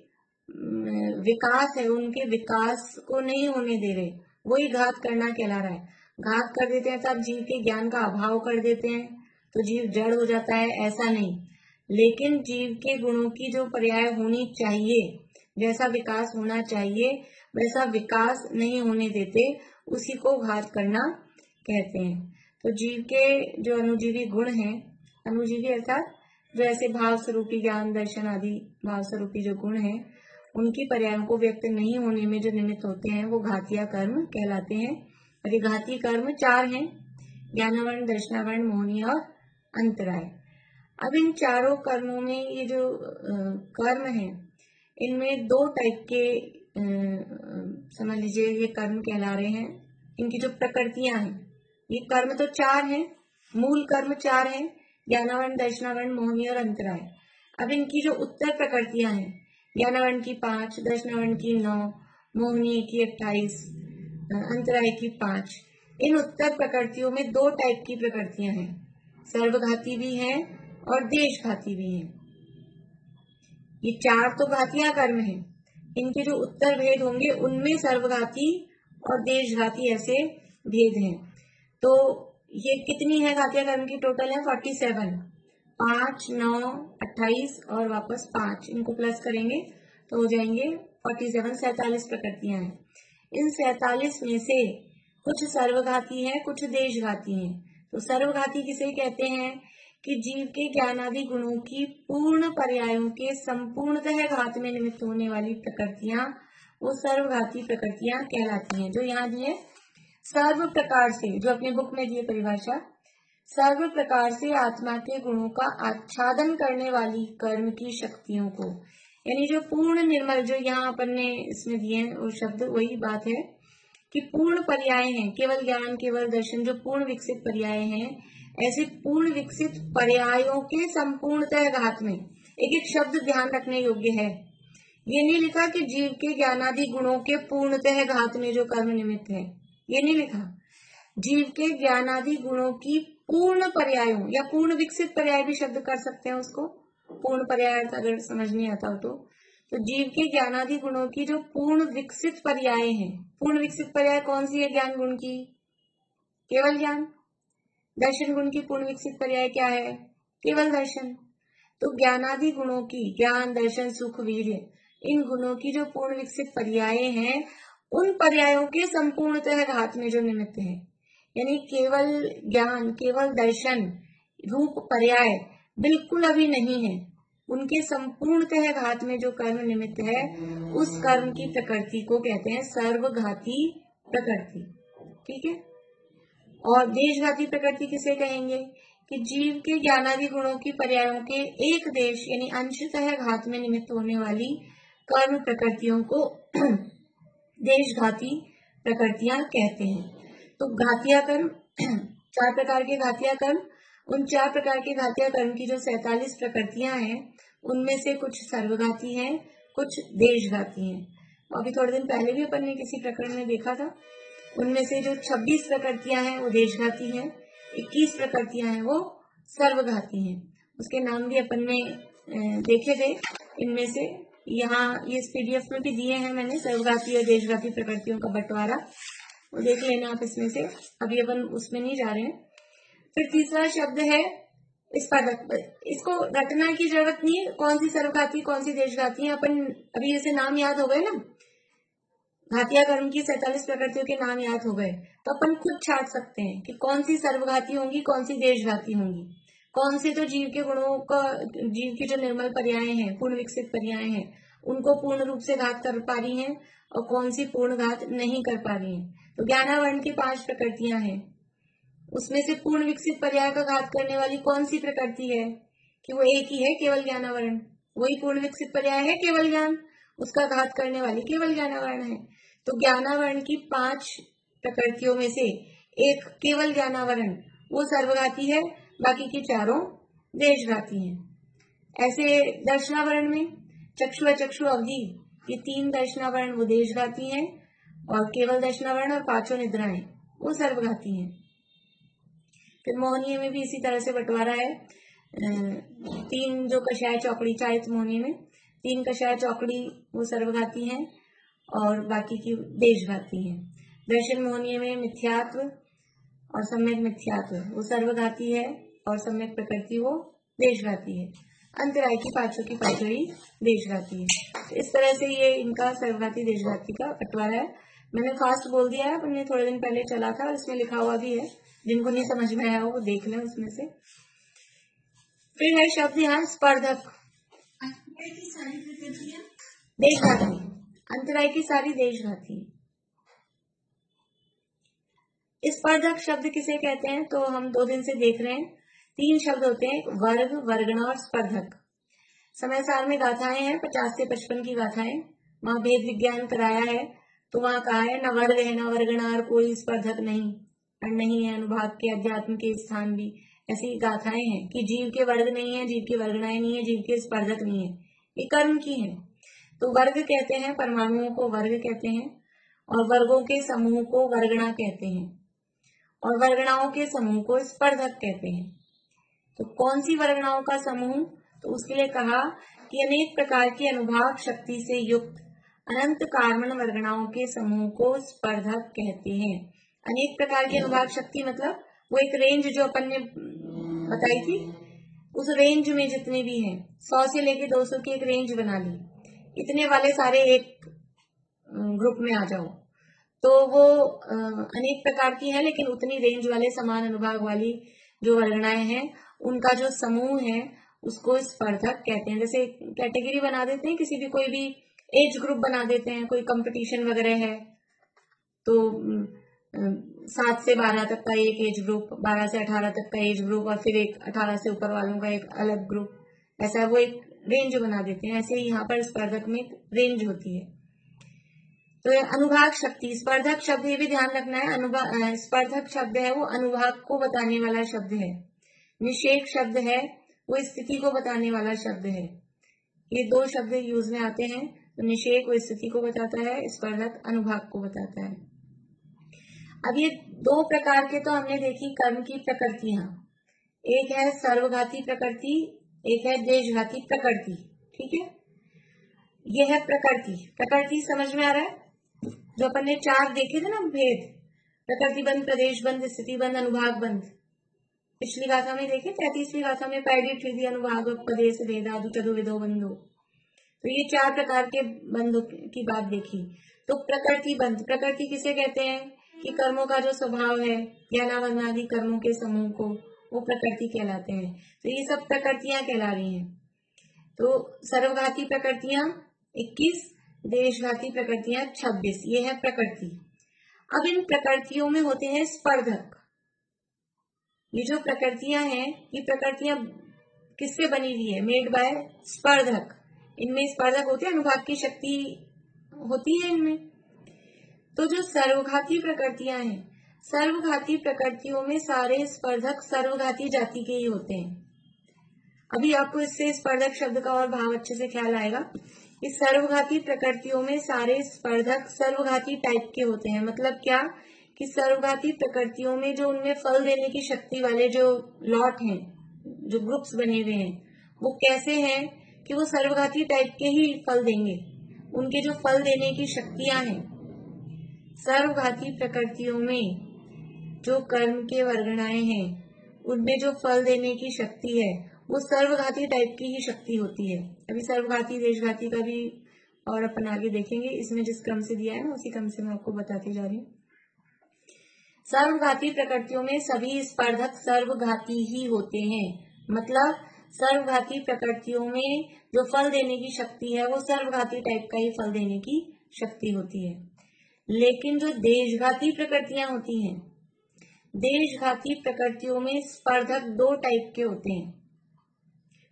Speaker 1: विकास है उनके विकास को नहीं होने दे रहे, वही घात करना कहला रहा है। घात कर देते हैं तब जीव के ज्ञान का अभाव कर देते हैं, तो जीव जड़ हो जाता है, ऐसा नहीं। लेकिन जीव के गुणों की जो पर्याय होनी चाहिए, जैसा विकास होना चाहिए वैसा विकास नहीं होने देते, उसी को घात करना कहते हैं। तो जीव के जो अनुजीवी गुण हैं, अनुजीवी अर्थात जो ऐसे भाव स्वरूपी ज्ञान दर्शन आदि भाव स्वरूपी जो गुण हैं, उनकी पर्यायों को व्यक्त नहीं होने में जो निमित्त होते हैं, वो घातीय कर्म कहलाते हैं। और ये घाती कर्म 4 हैं, ज्ञानावरण, दर्शनावरण, मोहनीय और अंतराय। अब इन चारों कर्मों में ये जो कर्म है, इनमें 2 टाइप के समझ लीजिए ये कर्म कहला रहे हैं। इनकी जो प्रकृतियां हैं, ये कर्म तो 4 हैं, मूल कर्म 4 हैं, ज्ञानावरण, दर्शनावरण, मोहनीय और अंतराय। अब इनकी जो उत्तर प्रकृतियां हैं, ज्ञानावरण की 5, दर्शनावरण की 9, मोहनीय की 28, अंतराय की 5। इन उत्तर प्रकृतियों में 2 टाइप की प्रकृतियां हैं, सर्वघाती भी हैं और देशघाती भी हैं। ये 4 तो घातीय कर्म हैं, इनके जो उत्तर भेद होंगे उनमें सर्वघाती और देशघाती ऐसे भेद हैं। तो ये कितनी है घातीय कर्म की? टोटल है 47, 5, 9, 28 और वापस 5, इनको प्लस करेंगे तो हो जाएंगे 47, 47 प्रकृतियां हैं। इन 47 में से कुछ सर्वघाती हैं, कुछ देशघाती हैं। तो सर्वघाती किसे कहते हैं कि जीव के ज्ञानादि गुणों की पूर्ण पर्यायों के संपूर्णतः घात में निमित्त होने वाली प्रकृतियां, वो सर्वघाती प्रकृतियां कहलाती हैं। जो यहाँ दिए सर्व प्रकार से, जो अपने बुक में दिए परिभाषा, सर्व प्रकार से आत्मा के गुणों का आच्छादन करने वाली कर्म की शक्तियों को, यानी जो पूर्ण निर्मल, जो यहाँ अपन ने इसमें दिए हैं वो शब्द, वही बात है कि पूर्ण पर्याय हैं, केवल ज्ञान, केवल दर्शन, जो पूर्ण विकसित पर्याय हैं, ऐसे पूर्ण विकसित पर्यायों के संपूर्णतः घात में, एक एक शब्द ध्यान रखने योग्य है। ये नहीं लिखा कि जीव के ज्ञानादि गुणों के पूर्णतः घात में जो कर्म निमित्त है, ये नहीं लिखा। जीव के ज्ञानादि गुणों की पूर्ण पर्यायों, या पूर्ण विकसित पर्याय भी शब्द कर सकते हैं उसको, पूर्ण पर्याय अगर समझ नहीं आता हो तो जीव के ज्ञानादि गुणों की जो पूर्ण विकसित पर्याय हैं, पूर्ण विकसित पर्याय कौन सी है? ज्ञान गुण की केवल ज्ञान, दर्शन गुण की पूर्ण विकसित पर्याय क्या है? केवल दर्शन। तो ज्ञानादि गुणों की, ज्ञान, दर्शन, सुख, वीर्य, इन गुणों की जो पूर्ण विकसित पर्याय हैं, उन पर्यायों के संपूर्णतः घात में जो निमित्त है, यानी केवल ज्ञान, केवल दर्शन रूप पर्याय बिल्कुल अभी नहीं है, उनके संपूर्णतः घात में जो कर्म निमित्त है, उस कर्म की प्रकृति को कहते हैं सर्वघाती प्रकृति। ठीक है। और देशघाती प्रकृति किसे कहेंगे कि जीव के ज्ञानादि गुणों की पर्यायों के एक देश यानी अंशतः घात में निमित्त होने वाली कर्म प्रकृतियों को देशघाती प्रकृतियां कहते हैं। तो घातिया कर्म 4 प्रकार के घातिया कर्म, उन 4 प्रकार के घातिया कर्म की जो 47 प्रकृतियां हैं, उनमें से कुछ सर्वघाती हैं, कुछ देशघाती हैं। अभी थोड़े दिन पहले भी अपन ने किसी प्रकरण में देखा था, उनमें से जो 26 प्रकृतियां हैं वो देशघाती हैं, 21 प्रकृतियां हैं वो सर्वघाती हैं। उसके नाम भी अपन ने देखे थे। इनमें से यहाँ ये पीडीएफ में भी दिए हैं मैंने, सर्वघाती और देशघाती प्रकृतियों का बंटवारा, वो देख लेना आप इसमें से। अभी अपन उसमें नहीं जा रहे हैं। फिर तीसरा शब्द है स्पर्धक। इसको रटना की जरूरत नहीं है, कौन सी सर्वघाती कौन सी देशघाती है, अपन अभी जैसे नाम याद हो गए ना, घातिया कर्म की 47 प्रकृतियों के नाम याद हो गए, तो अपन खुद छाट सकते हैं कि कौन सी सर्वघाती होंगी, कौन सी देशघाती होंगी, कौन से तो जीव के गुणों का, जीव की जो निर्मल पर्याय हैं, पूर्ण विकसित पर्याय हैं, उनको पूर्ण रूप से घात कर पा रही हैं और कौन सी पूर्ण घात नहीं कर पा रही हैं। तो ज्ञानावरण की 5 प्रकृतियां हैं, उसमें से पूर्ण विकसित पर्याय का घात करने वाली कौन सी प्रकृति है कि वो एक ही है, केवल ज्ञानावरण। वही पूर्ण विकसित पर्याय है केवल ज्ञान, उसका घात करने वाली केवल ज्ञानावरण है। तो ज्ञानावरण की 5 प्रकृतियों में से एक केवल ज्ञानावरण वो सर्वघाती है, बाकी की चारों देशघाती हैं। ऐसे दर्शनावरण में चक्षु अचक्षु अवधि, ये 3 दर्शनावरण वो देशघाती हैं, और केवल दर्शनावरण और 5 निद्राएं वो सर्वघाती हैं। फिर मोहनीय में भी इसी तरह से बंटवारा है। 3 जो कषाय चौकड़ी, चारित मोहनीय में 3 कषाय चौकड़ी वो सर्वघाती हैं और बाकी की देशघाती हैं। दर्शन मोहनीय में मिथ्यात्व और सम्यक मिथ्यात्व वो सर्वघाती है और सम्यक प्रकृति वो देशघाती है। अंतराय की 5 की 5 ही देशघाती है। तो इस तरह से ये इनका सर्वघाती देशघाती का बंटवारा है। मैंने फास्ट बोल दिया है, अपने थोड़े दिन पहले चला था और इसमें लिखा हुआ भी है, जिनको नहीं समझ में आया वो देख लें उसमें से। फिर है शब्द यहाँ स्पर्धक। देशघाती, अंतराय की सारी देशघाती। स्पर्धक शब्द किसे कहते हैं, तो हम 2 दिन से देख रहे हैं। 3 शब्द होते हैं, वर्ग, वर्गणा और स्पर्धक। समय सार में गाथाएं हैं, 50 से 55 की गाथाएं। वहां भेद विज्ञान कराया है, तो वहां कहा है न वर्ग है न वर्गणा और कोई स्पर्धक नहीं, और नहीं है अनुभाग के अध्यात्म के स्थान भी। ऐसी गाथाएं हैं कि जीव के वर्ग नहीं है, जीव की वर्गणाएं नहीं है, जीव के स्पर्धक नहीं है, ये कर्म की है। तो वर्ग कहते हैं, परमाणुओं को वर्ग कहते हैं, और वर्गों के समूह को वर्गणा कहते हैं, और वर्गणाओं के समूह को स्पर्धक कहते हैं। तो कौन सी वर्गणाओं का समूह, तो उसके लिए कहा कि अनेक प्रकार की अनुभाग शक्ति से युक्त अनंत कार्बन वर्गणाओं के समूह को स्पर्धक कहते हैं। अनेक प्रकार की अनुभाग शक्ति मतलब वो एक रेंज जो अपन ने बताई थी, उस रेंज में जितने भी हैं, 100 से लेके 200 की एक रेंज बना ली, इतने वाले सारे एक ग्रुप में आ जाओ, तो वो अनेक प्रकार की है, लेकिन उतनी रेंज वाले समान अनुभाग वाली जो वर्गणाएं हैं, उनका जो समूह है उसको स्पर्धक कहते हैं। जैसे कैटेगरी बना देते हैं, किसी भी कोई भी एज ग्रुप बना देते हैं, कोई कंपटीशन वगैरह है तो 7 से 12 तक का एक एज ग्रुप, 12 से 18 तक का एज ग्रुप, और फिर एक 18 से ऊपर वालों का एक अलग ग्रुप, ऐसा वो एक रेंज बना देते हैं। ऐसे ही यहाँ पर स्पर्धक में रेंज होती है। तो अनुभाग शक्ति, स्पर्धक शब्द ये भी ध्यान रखना है, स्पर्धक शब्द है वो अनुभाग को बताने वाला शब्द है। निषेक शब्द है वो स्थिति को बताने वाला शब्द है। ये 2 शब्द यूज में आते हैं। तो निषेक वो स्थिति को बताता है, स्पर्धक अनुभाग को बताता है। अब ये 2 प्रकार के तो हमने देखी कर्म की प्रकृतियां, एक है सर्वघाती प्रकृति, एक है देशघाती प्रकृति। ठीक है, ये है प्रकृति। प्रकृति समझ में आ रहा है, जो अपन ने 4 देखे थे ना भेद, प्रकृति बंध, प्रदेश बंध, स्थिति बंध, अनुभाग बंध, पिछली गाथा में देखे। 33वीं गाथा में पैडी ठिधि अनुभाग प्रदेश भेदादु चतुर्विधो बंधो, तो ये 4 प्रकार के बंधों की बात देखी। तो प्रकृति बंध, प्रकृति किसे कहते हैं कि कर्मों का जो स्वभाव है, ज्ञानावरण आदि कर्मों के समूह को, वो प्रकृति कहलाते हैं। तो ये सब प्रकृतियां कहला रही हैं। तो सर्वघाती प्रकृतियां 21, देशघाती प्रकृतियां 26, ये है प्रकृति। अब इन प्रकृतियों में होते हैं स्पर्धक। ये जो प्रकृतियां हैं, ये प्रकृतियां किससे बनी हुई है? मेड बाय स्पर्धक। इनमें स्पर्धक होते हैं, अनुभाग की शक्ति होती है इनमें। तो जो सर्वघाती प्रकृतियां हैं, सर्वघाती प्रकृतियों में सारे स्पर्धक सर्वघाती जाति के ही होते हैं। अभी आपको इससे स्पर्धक शब्द का और भाव अच्छे से ख्याल आएगा। इस सर्वघाती प्रकृतियों में सारे स्पर्धक सर्वघाती टाइप के होते हैं। मतलब क्या कि सर्वघाती प्रकृतियों में जो उनमें फल देने की शक्ति वाले जो लॉट हैं, जो ग्रुप्स बने हुए हैं, वो कैसे हैं कि वो सर्वघाती टाइप के ही फल देंगे। उनके जो फल देने की शक्तियां हैं, सर्वघाती प्रकृतियों में जो कर्म के वर्गणाएं हैं, उनमें जो फल देने की शक्ति है, वो सर्वघाती टाइप की ही शक्ति होती है। अभी सर्वघाती देशघाती का भी और अपन आगे देखेंगे। इसमें जिस क्रम से दिया है ना, उसी क्रम से मैं आपको बताती जा रही हूँ। सर्वघाती प्रकृतियों में सभी स्पर्धक सर्वघाती ही होते हैं। मतलब सर्वघाती प्रकृतियों में जो फल देने की शक्ति है, वो सर्वघाती टाइप का ही फल देने की शक्ति होती है। लेकिन जो देशघाती प्रकृतियां होती हैं, देशघाती प्रकृतियों में स्पर्धक 2 टाइप के होते हैं।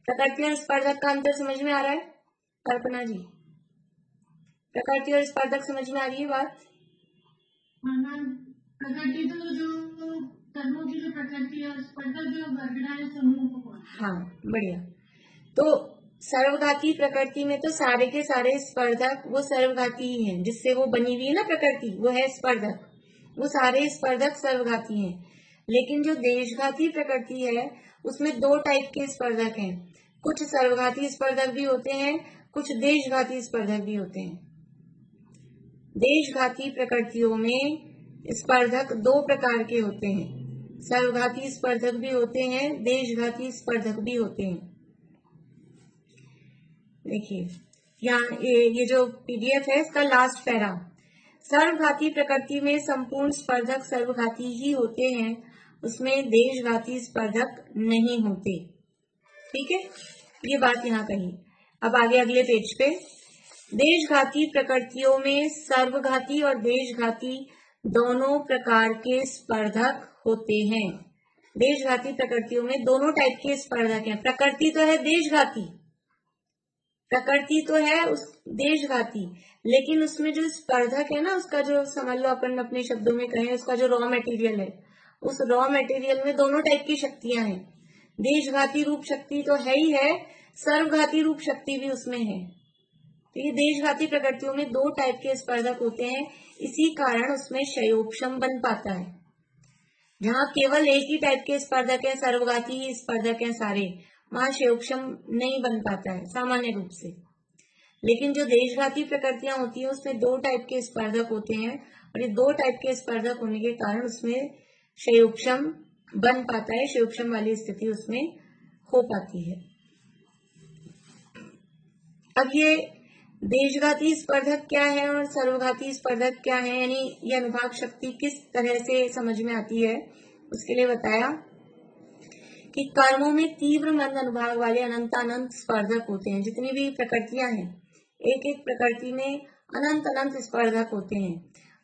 Speaker 1: प्रकृति और स्पर्धक का अंतर समझ में आ रहा है कल्पना जी? प्रकृति और स्पर्धक समझ में आ रही है बात?
Speaker 3: प्रकृति तो जो कर्मों की जो प्रकृति है, स्पर्धक जो वर्गणाएं समूह को।
Speaker 1: हाँ, बढ़िया। तो सर्वघाती प्रकृति में तो सारे के सारे स्पर्धक वो सर्वघाती ही हैं, जिससे वो बनी हुई है ना प्रकृति, वो है स्पर्धक। वो सारे स्पर्धक सर्वघाती हैं। लेकिन जो देशघाती प्रकृति है, उसमें 2 टाइप के स्पर्धक हैं। कुछ सर्वघाती स्पर्धक भी होते हैं, कुछ देशघाती स्पर्धक भी होते हैं। देशघाती प्रकृतियों में स्पर्धक 2 प्रकार के होते हैं। सर्वघाती स्पर्धक भी होते हैं, देशघाती स्पर्धक भी होते हैं। देखिए यहाँ ये जो पीडीएफ है, इसका लास्ट पैरा। सर्वघाती प्रकृति में संपूर्ण स्पर्धक सर्वघाती ही होते हैं, उसमें देशघाती स्पर्धक नहीं होते। ठीक है, ये बात यहाँ कही। अब आगे अगले पेज पे, देशघाती प्रकृतियों में सर्वघाती और देशघाती दोनों प्रकार के स्पर्धक होते हैं। देशघाती प्रकृतियों में दोनों टाइप के स्पर्धक हैं। प्रकृति तो है देशघाती, प्रकृति तो है उस देशघाती, लेकिन उसमें जो स्पर्धक है ना, उसका जो समझ लो अपन अपने शब्दों में कहें, उसका जो रॉ मटेरियल है, उस रॉ मटेरियल में दोनों टाइप की शक्तियां हैं। देशघाती रूप शक्ति तो है ही है, सर्वघाती रूप शक्ति भी उसमें है। तो ये देशघाती प्रकृतियों में 2 टाइप के स्पर्धक होते हैं। इसी कारण उसमें क्षयोपशम बन पाता है। जहाँ केवल एक ही टाइप के स्पर्धक है, सर्वघाती ही स्पर्धक हैं सारे, वहां क्षयोपशम नहीं बन पाता है सामान्य रूप से। लेकिन जो देशघाती प्रकृतियां होती हैं, उसमें 2 टाइप के स्पर्धक होते हैं, और ये 2 टाइप के स्पर्धक होने के कारण उसमें क्षयोपशम बन पाता है, क्षयोपशम वाली स्थिति उसमें हो पाती है। अब ये देशघाती स्पर्धक क्या है और सर्वघाती स्पर्धक क्या है, यानी ये अनुभाग शक्ति किस तरह से समझ में आती है, उसके लिए बताया कि कर्मों में तीव्र मंद अनुभाग वाले अनंत स्पर्धक होते हैं। जितनी भी प्रकृतियां हैं, एक एक प्रकृति में अनंत स्पर्धक होते हैं।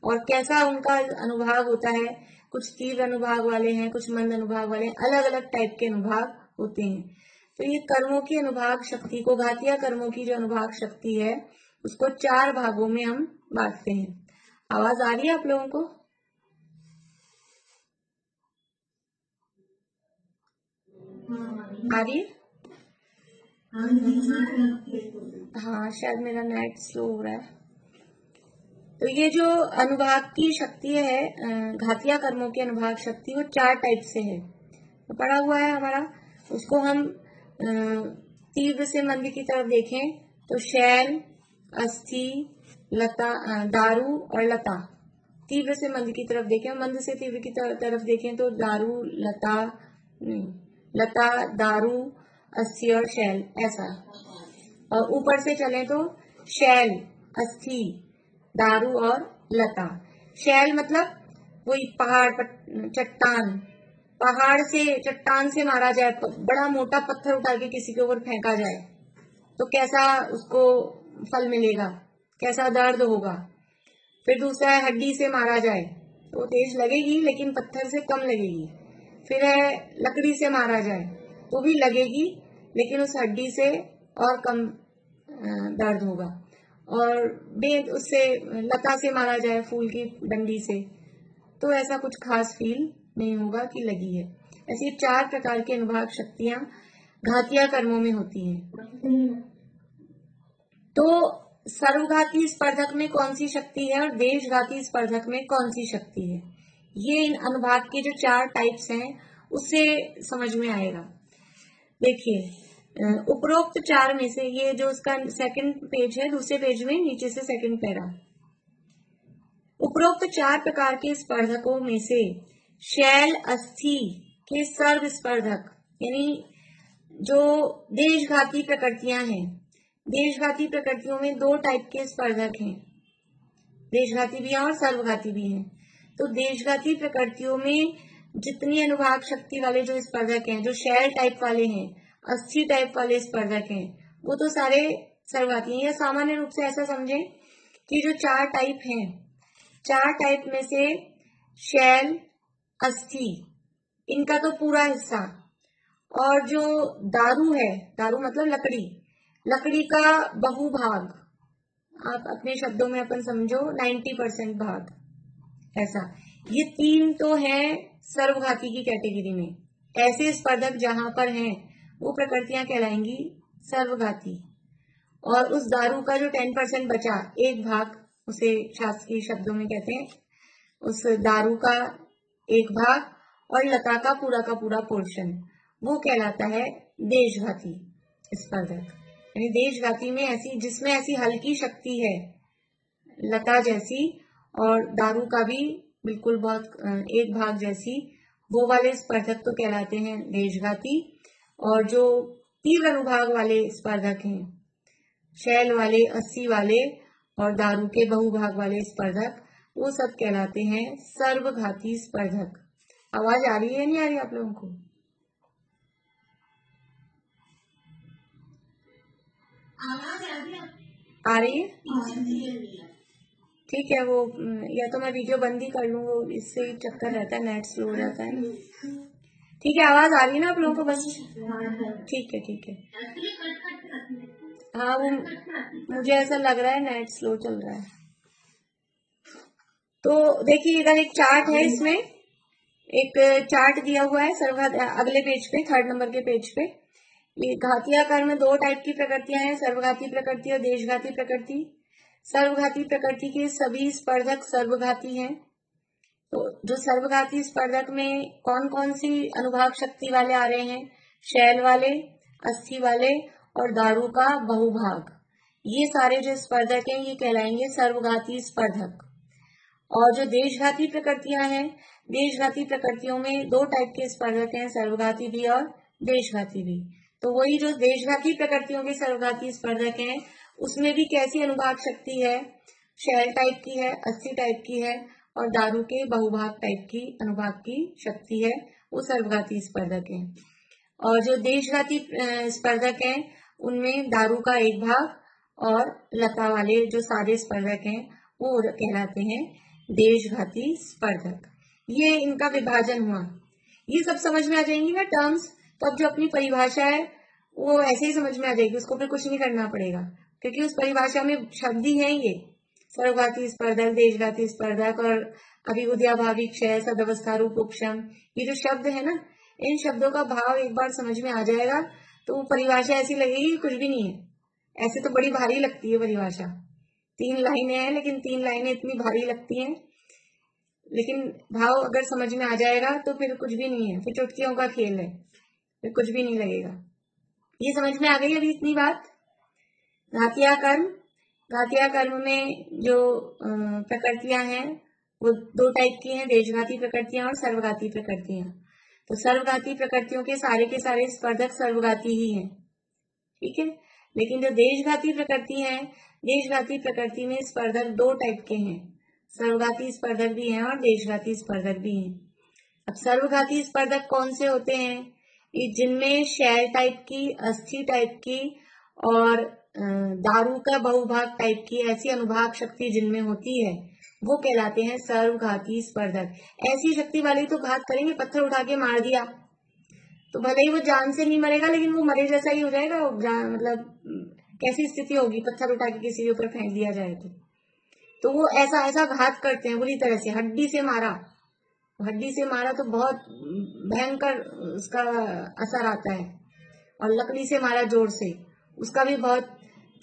Speaker 1: और कैसा उनका अनुभाग होता है, कुछ तीव्र अनुभाग वाले हैं, कुछ मंद अनुभाग वाले, अलग अलग टाइप के अनुभाग होते हैं। तो ये कर्मों की अनुभाग शक्ति को, घातिया कर्मों की जो अनुभाग शक्ति है, उसको 4 भागों में हम बांटते हैं। आवाज आ रही है आप लोगों को? आ रही है? हाँ, शायद मेरा नेट स्लो हो रहा है। तो ये जो अनुभाग की शक्ति है, घातिया कर्मों की अनुभाग शक्ति, वो 4 टाइप से है। तो पढ़ा हुआ है हमारा, उसको हम तीव्र से मंद की तरफ देखें तो शैल, अस्थि, लता, दारू और लता। तीव्र से मंद की तरफ देखें, मंद से तीव्र की तरफ देखें तो दारू, लता, दारू, अस्थि और शैल, ऐसा। और ऊपर से चले तो शैल, अस्थि, दारू और लता। शैल मतलब वही पहाड़, चट्टान, पहाड़ से, चट्टान से मारा जाए, बड़ा मोटा पत्थर उठा के किसी के ऊपर फेंका जाए तो कैसा उसको फल मिलेगा, कैसा दर्द होगा। फिर दूसरा है हड्डी से मारा जाए तो तेज लगेगी लेकिन पत्थर से कम लगेगी। फिर है लकड़ी से मारा जाए तो भी लगेगी लेकिन उस हड्डी से और कम दर्द होगा। और बेद उससे लता से मारा जाए, फूल की डंडी से, तो ऐसा कुछ खास फील नहीं होगा कि लगी है। ऐसी 4 प्रकार की अनुभाग शक्तियां घातिया कर्मों में होती हैं। तो सर्वघाती स्पर्धक में कौन सी शक्ति है और देशघाती स्पर्धक में कौन सी शक्ति है, ये इन अनुभाग के जो 4 टाइप्स हैं उससे समझ में आएगा। देखिए उपरोक्त 4 में से, ये जो उसका सेकंड पेज है, दूसरे पेज में नीचे से सेकंड पैरा, उपरोक्त 4 प्रकार के स्पर्धकों में से शैल अस्थि के सर्व स्पर्धक यानी जो देशघाती प्रकृतियां हैं, देशघाती प्रकृतियों में 2 टाइप के स्पर्धक हैं, देशघाती भी हैं और सर्वघाती भी हैं। तो देशघाती प्रकृतियों में जितनी अनुभाग शक्ति वाले जो स्पर्धक हैं, जो शैल टाइप वाले हैं, अस्थि टाइप वाले स्पर्धक हैं, वो तो सारे सर्वघाती हैं। या सामान्य रूप से ऐसा समझें कि जो 4 टाइप हैं, 4 टाइप में से शैल, अस्थि, इनका तो पूरा हिस्सा, और जो दारू है, दारू मतलब लकड़ी, लकड़ी का बहुभाग, आप अपने शब्दों में अपन समझो 90% भाग, ऐसा। ये 3 तो है सर्वघाती की कैटेगरी में। ऐसे स्पर्धक जहां पर हैं वो प्रकृतियां कहलाएंगी सर्वघाती। और उस दारू का जो 10% बचा, 1 भाग, उसे शास्त्रीय शब्दों में कहते हैं, उस दारू का 1 भाग और लता का पूरा पोर्शन, वो कहलाता है देशघाती स्पर्धक। यानी देशघाती में ऐसी, जिसमें ऐसी हल्की शक्ति है लता जैसी और दारू का भी बिल्कुल बहुत 1 भाग जैसी, वो वाले स्पर्धक तो कहलाते हैं देशघाती। और जो तीव्र अनुभाग वाले स्पर्धक हैं, शैल वाले, अस्थि वाले और दारू के बहुभाग वाले स्पर्धक, वो सब कहलाते हैं सर्वघाती स्पर्धक। आवाज आ रही है नहीं आ रही आप लोगों को? आ रही है? ठीक है, वो या तो मैं वीडियो बंद ही कर लूँ, वो इससे चक्कर रहता है, नेट स्लो हो जाता है ना। ठीक है, आवाज आ रही है ना आप लोगों को? बस ठीक है। हाँ, वो मुझे ऐसा लग रहा है नेट स्लो चल रहा है। तो देखिए इधर एक चार्ट है, इसमें एक चार्ट दिया हुआ है अगले पेज पे, 3rd नंबर के पेज पे। ये घातिया कर्म 2 टाइप की प्रकृतियां हैं, सर्वघाती प्रकृति और देशघाती प्रकृति। सर्वघाती प्रकृति के सभी स्पर्धक सर्वघाती हैं। तो जो सर्वघाती स्पर्धक में कौन कौन सी अनुभाग शक्ति वाले आ रहे हैं? शैल वाले, अस्थि वाले और दारू का बहुभाग, ये सारे जो स्पर्धक हैं ये कहलाएंगे सर्वघाती स्पर्धक। और जो देशघाती प्रकृतियां हैं, देशघाती प्रकृतियों में 2 टाइप के स्पर्धक हैं, सर्वघाती भी और देशघाती भी। तो वही जो देशघाती प्रकृतियों के सर्वघाती स्पर्धक हैं, उसमें भी कैसी अनुभाग शक्ति है? शैल टाइप की है, अस्थि टाइप की है और दारू के बहुभाग टाइप की अनुभाग की शक्ति है, वो सर्वघाती स्पर्धक हैं। और जो देशघाती स्पर्धक हैं, उनमें दारू का 1 भाग और लता वाले जो सारे स्पर्धक हैं वो कहलाते हैं देशघाती स्पर्धक। ये इनका विभाजन हुआ। ये सब समझ में आ जाएंगी ना टर्म्स, तो अब जो अपनी परिभाषा है वो ऐसे ही समझ में आ जाएगी, उसको फिर कुछ नहीं करना पड़ेगा, क्योंकि उस परिभाषा में शब्द ही है ये सर्वघाती स्पर्धक, देशघाती स्पर्धक और अभिबुद्ध्याभावी क्षय, सदवस्था रूप उपशम, ये जो शब्द है ना, इन शब्दों का भाव एक बार समझ में आ जाएगा तो वो परिभाषा ऐसी लगेगी कि कुछ भी नहीं है। ऐसे तो बड़ी भारी लगती है परिभाषा, 3 लाइनें हैं लेकिन 3 लाइनें इतनी भारी लगती हैं, लेकिन भाव अगर समझ में आ जाएगा तो फिर कुछ भी नहीं है, फिर चुटकियों का खेल है, फिर कुछ भी नहीं लगेगा। ये समझ में आ गई अभी इतनी बात? घातिया कर्म, घातिया कर्म में जो प्रकृतियां हैं वो 2 टाइप की हैं, देशघाती प्रकृतियां और सर्वघाती प्रकृतियां। तो सर्वघाती प्रकृतियों के सारे स्पर्धक सर्वघाती ही हैं, ठीक है। लेकिन जो देशघाती प्रकृति हैं देशघाती प्रकृति में स्पर्धक दो टाइप के हैं, सर्वघाती स्पर्धक भी हैं और देशघाती स्पर्धक भी हैं। अब सर्वघाती स्पर्धक कौन से होते हैं? जिनमें शैल टाइप की, अस्थि टाइप की और दारू का बहुभाग टाइप की ऐसी अनुभाग शक्ति जिनमें होती है, वो कहलाते हैं सर्वघाती स्पर्धक। ऐसी शक्ति वाले तो घात करेंगे, पत्थर उठा के मार दिया तो भले ही वो जान से नहीं मरेगा, लेकिन वो मरे जैसा ही हो जाएगा। मतलब कैसी स्थिति होगी, पत्थर उठा के किसी के ऊपर फेंक दिया जाए तो वो ऐसा ऐसा घात करते हैं बुरी तरह से। हड्डी से मारा तो बहुत भयंकर उसका असर आता है, और लकड़ी से मारा जोर से, उसका भी बहुत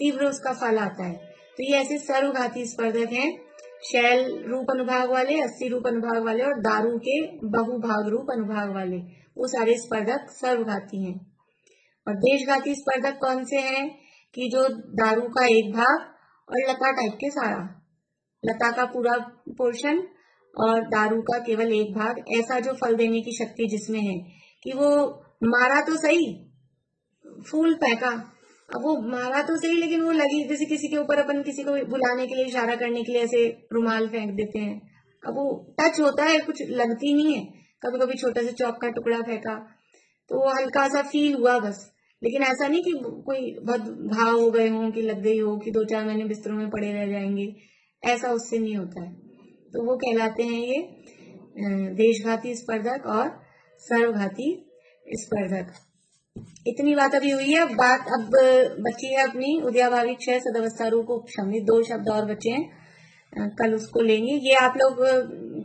Speaker 1: तीव्र उसका फल आता है। तो ये ऐसे सर्वघाती स्पर्धक हैं, शैल रूप अनुभाग वाले, अस्थि रूप अनुभाग वाले और दारू के बहुभाग रूप अनुभाग वाले, वो सारे स्पर्धक सर्वघाती हैं। और देशघाती स्पर्धक कौन से हैं? कि जो दारू का एक भाग और लता टाइप के सारा, लता का पूरा पोर्शन और दारू का केवल एक भाग, ऐसा जो फल देने की शक्ति जिसमें है कि वो मारा तो सही, फूल फेंका, अब वो मारा तो सही लेकिन वो लगी, जैसे किसी के ऊपर अपन किसी को बुलाने के लिए, इशारा करने के लिए ऐसे रुमाल फेंक देते हैं, अब वो टच होता है, कुछ लगती नहीं है। कभी कभी छोटा सा चौक का टुकड़ा फेंका तो वो हल्का सा फील हुआ बस, लेकिन ऐसा नहीं कि कोई बहुत घाव हो गए हों, कि लग गई हो, कि 2-4 महीने बिस्तरों में पड़े रह जाएंगे, ऐसा उससे नहीं होता है। तो वो कहलाते हैं ये देशघाती स्पर्धक और सर्वघाती स्पर्धक। इतनी बात अभी हुई है। अब बची है अपनी उद्याभावी क्षय सदवस्था रूप उपशम, 2 शब्द और बचे हैं, कल उसको लेंगे। ये आप लोग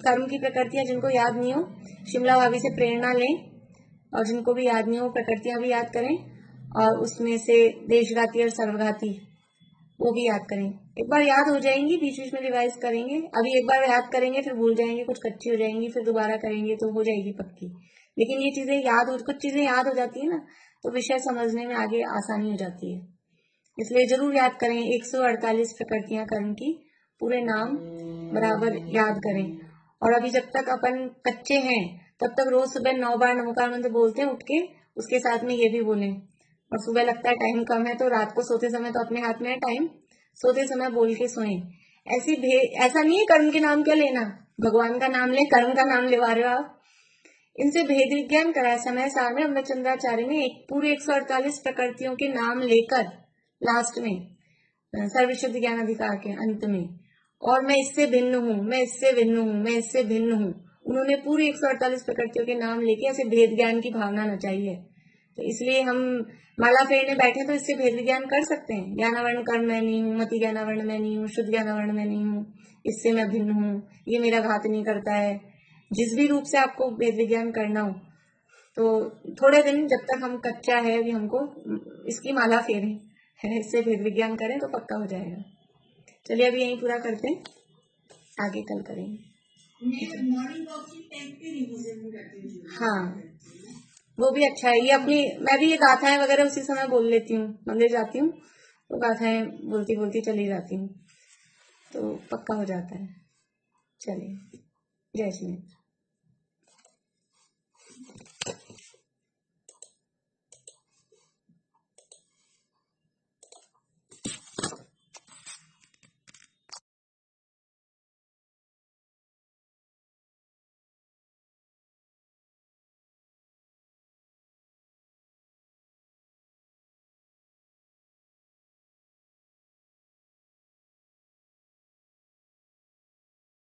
Speaker 1: कर्म की प्रकृतियां जिनको याद नहीं हो, शिमला भाभी से प्रेरणा लें, और जिनको भी याद नहीं हो प्रकृतियां भी याद करें, और उसमें से देशघाती और सर्वघाती वो भी याद करें। एक बार याद हो जाएंगी, बीच बीच में रिवाइज करेंगे। अभी एक बार याद करेंगे फिर भूल जाएंगे, कुछ कच्ची हो जाएंगी, फिर दोबारा करेंगे तो हो जाएगी पक्की। लेकिन ये चीजें कुछ चीजें याद हो जाती है ना, तो विषय समझने में आगे आसानी हो जाती है। इसलिए जरूर याद करें। 148 प्रकृतियां कर्म की, पूरे नाम बराबर याद करें। और अभी जब तक अपन कच्चे हैं तब तक रोज सुबह 9 बार नमोकार मंत्र बोलते हैं उठ के, उसके साथ में ये भी बोलें। और सुबह लगता है टाइम कम है तो रात को सोते समय तो अपने हाथ में है टाइम, सोते समय बोल के सोएं। ऐसा नहीं है कर्म के नाम क्या लेना, भगवान का नाम ले, कर्म का नाम लेवा रहे हो आप। इनसे भेद विज्ञान कराया समय सार में अमृतचंद्राचार्य ने पूरे 148 प्रकृतियों के नाम लेकर लास्ट में सर्वशुद्ध ज्ञान अधिकार के अंत में, और मैं इससे भिन्न हूँ, मैं इससे भिन्न हूँ, मैं इससे भिन्न हूँ, उन्होंने पूरी 148 प्रकृतियों के नाम लेके ऐसे भेद ज्ञान की भावना नचाई है। तो इसलिए हम माला फेरने बैठे तो इससे भेद विज्ञान कर सकते हैं। ज्ञानावर्ण कर्म मैं नहीं हूँ, मति ज्ञानावर्ण मैं नहीं हूँ, शुद्ध ज्ञानावर्ण मैं नहीं हूँ, इससे मैं भिन्न हूँ, ये मेरा घात नहीं करता है। जिस भी रूप से आपको भेद विज्ञान करना हो, तो थोड़े दिन जब तक हम कच्चा है अभी, हमको इसकी माला फेरें, है इससे भेद विज्ञान करें तो पक्का हो जाएगा। चलिए अभी यहीं पूरा करते हैं, आगे कल करेंगे। हाँ वो भी अच्छा है। ये अपनी, मैं भी ये गाथाएं वगैरह उसी समय बोल लेती हूँ, मंदिर जाती हूँ तो गाथाएं बोलती बोलती चली जाती हूँ, तो पक्का हो जाता है। चलिए, जय श्री।